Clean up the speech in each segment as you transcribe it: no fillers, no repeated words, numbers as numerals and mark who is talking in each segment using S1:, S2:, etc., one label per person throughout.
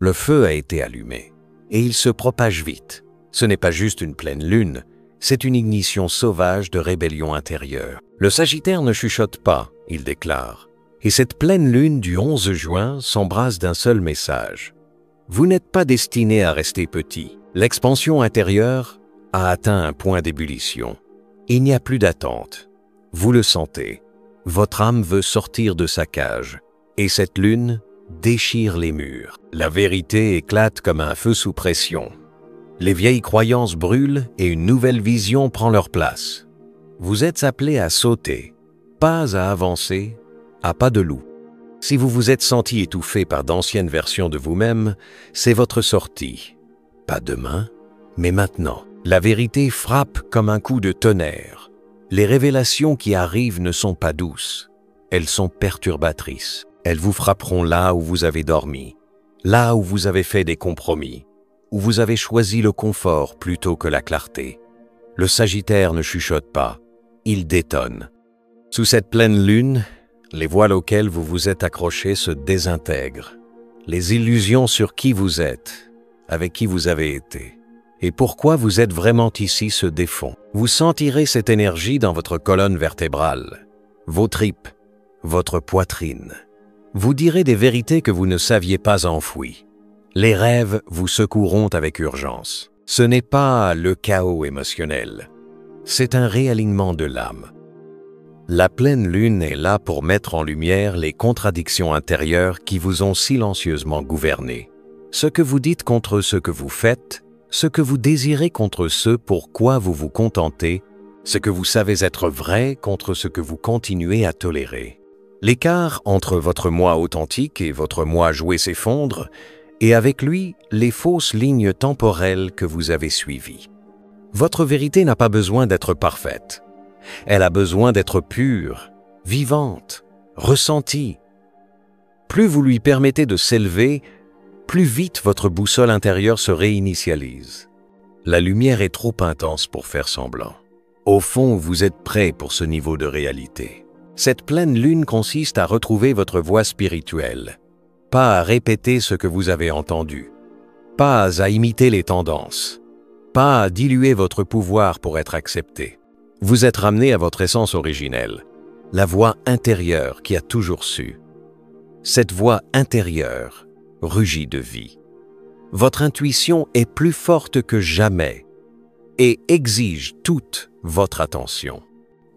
S1: Le feu a été allumé, et il se propage vite. Ce n'est pas juste une pleine lune, c'est une ignition sauvage de rébellion intérieure. Le Sagittaire ne chuchote pas, il déclare. Et cette pleine lune du 11 juin s'embrasse d'un seul message. Vous n'êtes pas destiné à rester petit. L'expansion intérieure a atteint un point d'ébullition. Il n'y a plus d'attente. Vous le sentez. Votre âme veut sortir de sa cage. Et cette lune déchire les murs. La vérité éclate comme un feu sous pression. Les vieilles croyances brûlent et une nouvelle vision prend leur place. Vous êtes appelé à sauter, pas à avancer, à pas de loup. Si vous vous êtes senti étouffé par d'anciennes versions de vous-même, c'est votre sortie. Pas demain, mais maintenant. La vérité frappe comme un coup de tonnerre. Les révélations qui arrivent ne sont pas douces. Elles sont perturbatrices. Elles vous frapperont là où vous avez dormi, là où vous avez fait des compromis, où vous avez choisi le confort plutôt que la clarté. Le Sagittaire ne chuchote pas, il détonne. Sous cette pleine lune, les voiles auxquelles vous vous êtes accrochés se désintègrent. Les illusions sur qui vous êtes, avec qui vous avez été, et pourquoi vous êtes vraiment ici se défont. Vous sentirez cette énergie dans votre colonne vertébrale, vos tripes, votre poitrine. Vous direz des vérités que vous ne saviez pas enfouies. Les rêves vous secoueront avec urgence. Ce n'est pas le chaos émotionnel, c'est un réalignement de l'âme. La pleine lune est là pour mettre en lumière les contradictions intérieures qui vous ont silencieusement gouverné. Ce que vous dites contre ce que vous faites, ce que vous désirez contre ce pour quoi vous vous contentez, ce que vous savez être vrai contre ce que vous continuez à tolérer. L'écart entre votre moi authentique et votre moi joué s'effondre, et avec lui, les fausses lignes temporelles que vous avez suivies. Votre vérité n'a pas besoin d'être parfaite. Elle a besoin d'être pure, vivante, ressentie. Plus vous lui permettez de s'élever, plus vite votre boussole intérieure se réinitialise. La lumière est trop intense pour faire semblant. Au fond, vous êtes prêt pour ce niveau de réalité. Cette pleine lune consiste à retrouver votre voix spirituelle, pas à répéter ce que vous avez entendu, pas à imiter les tendances, pas à diluer votre pouvoir pour être accepté. Vous êtes ramené à votre essence originelle, la voix intérieure qui a toujours su. Cette voix intérieure rugit de vie. Votre intuition est plus forte que jamais et exige toute votre attention.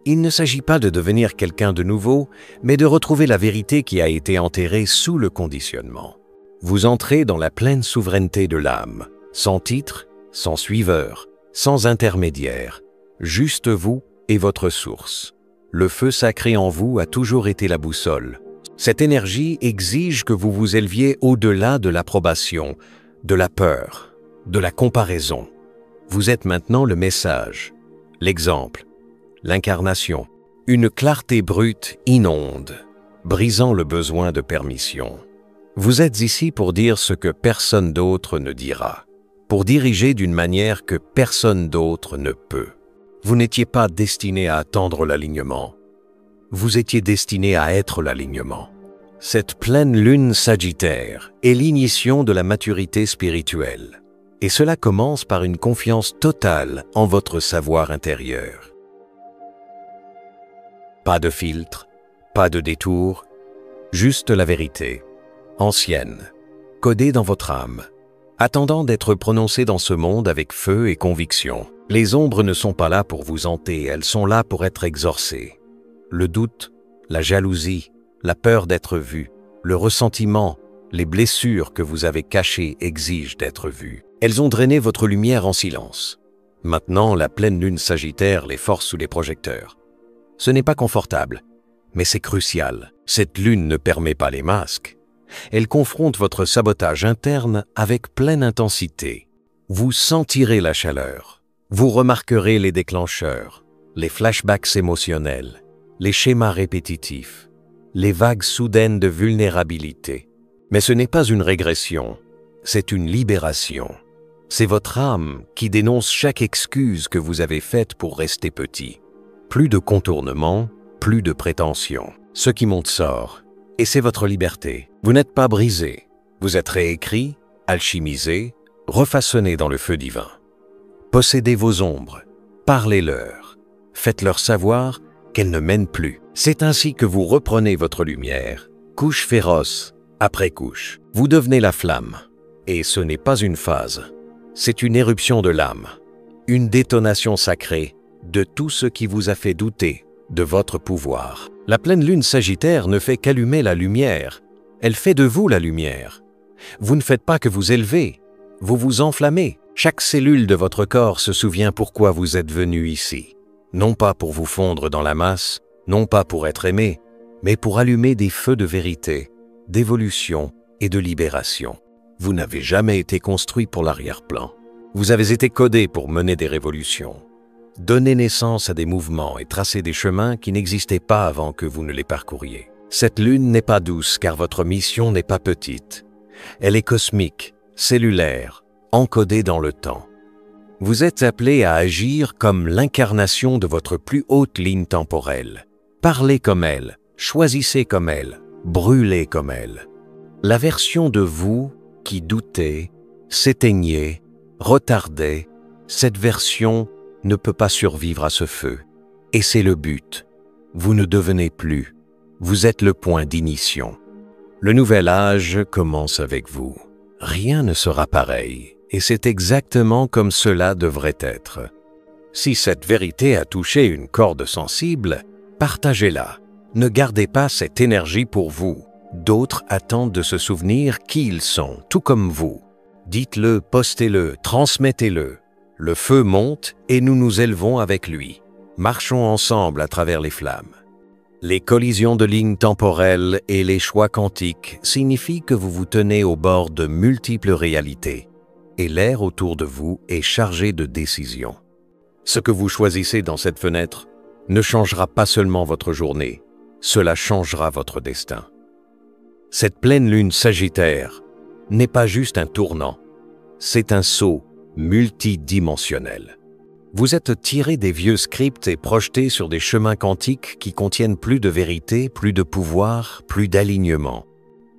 S1: Il ne s'agit pas de devenir quelqu'un de nouveau, mais de retrouver la vérité qui a été enterrée sous le conditionnement. Vous entrez dans la pleine souveraineté de l'âme, sans titre, sans suiveur, sans intermédiaire, juste vous et votre source. Le feu sacré en vous a toujours été la boussole. Cette énergie exige que vous vous éleviez au-delà de l'approbation, de la peur, de la comparaison. Vous êtes maintenant le message, l'exemple, l'incarnation. Une clarté brute inonde, brisant le besoin de permission. Vous êtes ici pour dire ce que personne d'autre ne dira, pour diriger d'une manière que personne d'autre ne peut. Vous n'étiez pas destiné à attendre l'alignement. Vous étiez destiné à être l'alignement. Cette pleine lune sagittaire est l'initiation de la maturité spirituelle. Et cela commence par une confiance totale en votre savoir intérieur. Pas de filtre, pas de détour, juste la vérité, ancienne, codée dans votre âme, attendant d'être prononcée dans ce monde avec feu et conviction. Les ombres ne sont pas là pour vous hanter, elles sont là pour être exorcées. Le doute, la jalousie, la peur d'être vu, le ressentiment, les blessures que vous avez cachées exigent d'être vues. Elles ont drainé votre lumière en silence. Maintenant, la pleine lune sagittaire les force sous les projecteurs. Ce n'est pas confortable, mais c'est crucial. Cette lune ne permet pas les masques. Elle confronte votre sabotage interne avec pleine intensité. Vous sentirez la chaleur. Vous remarquerez les déclencheurs, les flashbacks émotionnels, les schémas répétitifs, les vagues soudaines de vulnérabilité. Mais ce n'est pas une régression, c'est une libération. C'est votre âme qui dénonce chaque excuse que vous avez faite pour rester petit. Plus de contournement, plus de prétention. Ce qui monte sort, et c'est votre liberté. Vous n'êtes pas brisé, vous êtes réécrit, Alchimisez, refaçonnez dans le feu divin. Possédez vos ombres, parlez-leur, faites-leur savoir qu'elles ne mènent plus. C'est ainsi que vous reprenez votre lumière, couche féroce après couche. Vous devenez la flamme. Et ce n'est pas une phase, c'est une éruption de l'âme, une détonation sacrée de tout ce qui vous a fait douter de votre pouvoir. La pleine lune Sagittaire ne fait qu'allumer la lumière, elle fait de vous la lumière. Vous ne faites pas que vous élever, vous vous enflammez. Chaque cellule de votre corps se souvient pourquoi vous êtes venu ici. Non pas pour vous fondre dans la masse, non pas pour être aimé, mais pour allumer des feux de vérité, d'évolution et de libération. Vous n'avez jamais été construit pour l'arrière-plan. Vous avez été codé pour mener des révolutions, donner naissance à des mouvements et tracer des chemins qui n'existaient pas avant que vous ne les parcouriez. Cette lune n'est pas douce car votre mission n'est pas petite. Elle est cosmique, cellulaire, encodée dans le temps. Vous êtes appelé à agir comme l'incarnation de votre plus haute ligne temporelle. Parlez comme elle, choisissez comme elle, brûlez comme elle. La version de vous qui doutait, s'éteignait, retardait, cette version ne peut pas survivre à ce feu. Et c'est le but. Vous ne devenez plus. Vous êtes le point d'ignition. Le nouvel âge commence avec vous. Rien ne sera pareil, et c'est exactement comme cela devrait être. Si cette vérité a touché une corde sensible, partagez-la. Ne gardez pas cette énergie pour vous. D'autres attendent de se souvenir qui ils sont, tout comme vous. Dites-le, postez-le, transmettez-le. Le feu monte et nous nous élevons avec lui. Marchons ensemble à travers les flammes. Les collisions de lignes temporelles et les choix quantiques signifient que vous vous tenez au bord de multiples réalités et l'air autour de vous est chargé de décisions. Ce que vous choisissez dans cette fenêtre ne changera pas seulement votre journée, cela changera votre destin. Cette pleine lune Sagittaire n'est pas juste un tournant, c'est un saut multidimensionnel. Vous êtes tiré des vieux scripts et projeté sur des chemins quantiques qui contiennent plus de vérité, plus de pouvoir, plus d'alignement.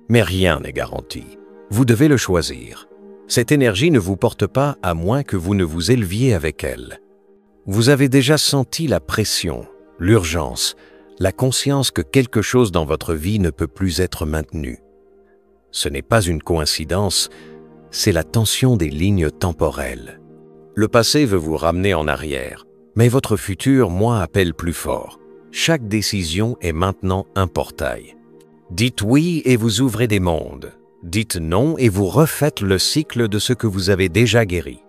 S1: Mais rien n'est garanti. Vous devez le choisir. Cette énergie ne vous porte pas à moins que vous ne vous éleviez avec elle. Vous avez déjà senti la pression, l'urgence, la conscience que quelque chose dans votre vie ne peut plus être maintenu. Ce n'est pas une coïncidence, c'est la tension des lignes temporelles. Le passé veut vous ramener en arrière, mais votre futur, moi, appelle plus fort. Chaque décision est maintenant un portail. Dites oui et vous ouvrez des mondes. Dites non et vous refaites le cycle de ce que vous avez déjà guéri.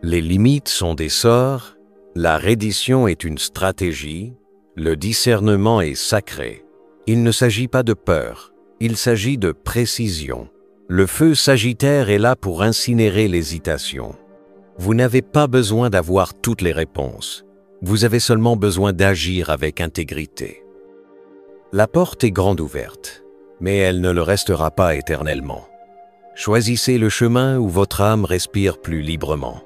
S1: Les limites sont des sorts, la reddition est une stratégie, le discernement est sacré. Il ne s'agit pas de peur, il s'agit de précision. Le feu Sagittaire est là pour incinérer l'hésitation. Vous n'avez pas besoin d'avoir toutes les réponses. Vous avez seulement besoin d'agir avec intégrité. La porte est grande ouverte, mais elle ne le restera pas éternellement. Choisissez le chemin où votre âme respire plus librement.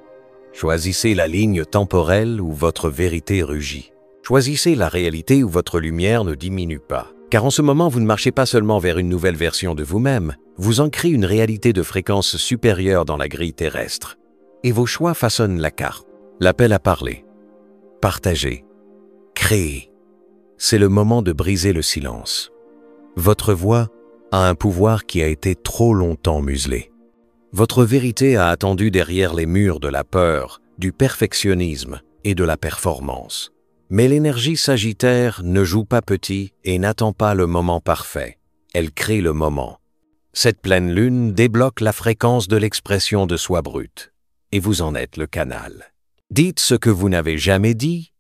S1: Choisissez la ligne temporelle où votre vérité rugit. Choisissez la réalité où votre lumière ne diminue pas. Car en ce moment, vous ne marchez pas seulement vers une nouvelle version de vous-même, vous ancrez une réalité de fréquence supérieure dans la grille terrestre. Et vos choix façonnent la carte. L'appel à parler, partager, créer. C'est le moment de briser le silence. Votre voix a un pouvoir qui a été trop longtemps muselé. Votre vérité a attendu derrière les murs de la peur, du perfectionnisme et de la performance. Mais l'énergie Sagittaire ne joue pas petit et n'attend pas le moment parfait. Elle crée le moment. Cette pleine lune débloque la fréquence de l'expression de soi brute. Et vous en êtes le canal. Dites ce que vous n'avez jamais dit,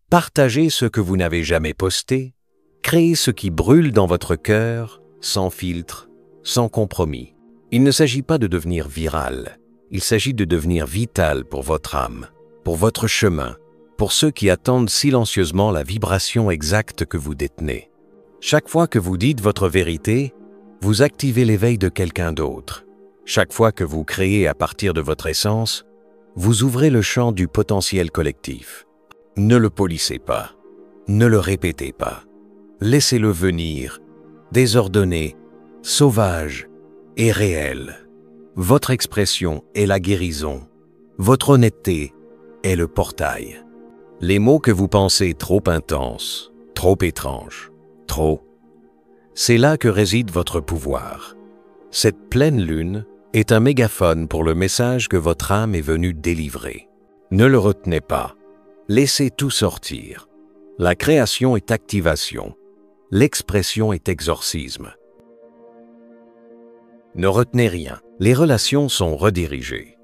S1: partagez ce que vous n'avez jamais posté, créez ce qui brûle dans votre cœur, sans filtre, sans compromis. Il ne s'agit pas de devenir viral, il s'agit de devenir vital pour votre âme, pour votre chemin, pour ceux qui attendent silencieusement la vibration exacte que vous détenez. Chaque fois que vous dites votre vérité, vous activez l'éveil de quelqu'un d'autre. Chaque fois que vous créez à partir de votre essence, vous ouvrez le champ du potentiel collectif. Ne le polissez pas, ne le répétez pas. Laissez-le venir, désordonné, sauvage et réel. Votre expression est la guérison. Votre honnêteté est le portail. Les mots que vous pensez trop intenses, trop étranges, trop, c'est là que réside votre pouvoir. Cette pleine lune est un mégaphone pour le message que votre âme est venue délivrer. Ne le retenez pas. Laissez tout sortir. La création est activation. L'expression est exorcisme. Ne retenez rien. Les relations sont redirigées.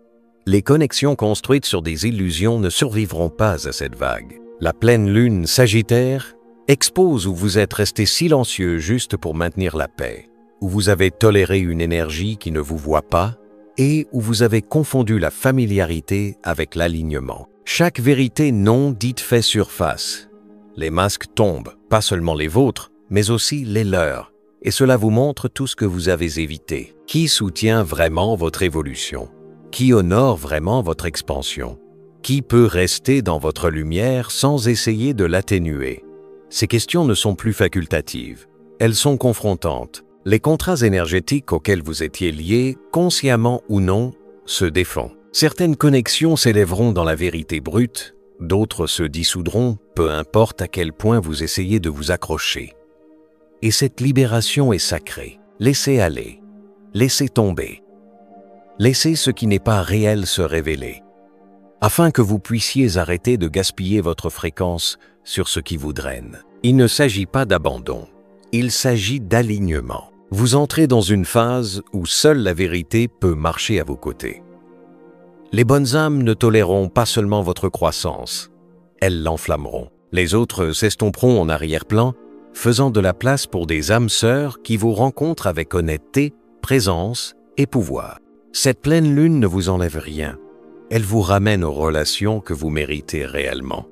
S1: Les connexions construites sur des illusions ne survivront pas à cette vague. La pleine lune Sagittaire expose où vous êtes resté silencieux juste pour maintenir la paix, où vous avez toléré une énergie qui ne vous voit pas et où vous avez confondu la familiarité avec l'alignement. Chaque vérité non dite fait surface. Les masques tombent, pas seulement les vôtres, mais aussi les leurs, et cela vous montre tout ce que vous avez évité. Qui soutient vraiment votre évolution? Qui honore vraiment votre expansion? Qui peut rester dans votre lumière sans essayer de l'atténuer? Ces questions ne sont plus facultatives, elles sont confrontantes. Les contrats énergétiques auxquels vous étiez liés, consciemment ou non, se défont. Certaines connexions s'élèveront dans la vérité brute, d'autres se dissoudront, peu importe à quel point vous essayez de vous accrocher. Et cette libération est sacrée. Laissez aller, laissez tomber. Laissez ce qui n'est pas réel se révéler, afin que vous puissiez arrêter de gaspiller votre fréquence sur ce qui vous draine. Il ne s'agit pas d'abandon, il s'agit d'alignement. Vous entrez dans une phase où seule la vérité peut marcher à vos côtés. Les bonnes âmes ne toléreront pas seulement votre croissance, elles l'enflammeront. Les autres s'estomperont en arrière-plan, faisant de la place pour des âmes sœurs qui vous rencontrent avec honnêteté, présence et pouvoir. Cette pleine lune ne vous enlève rien, elle vous ramène aux relations que vous méritez réellement.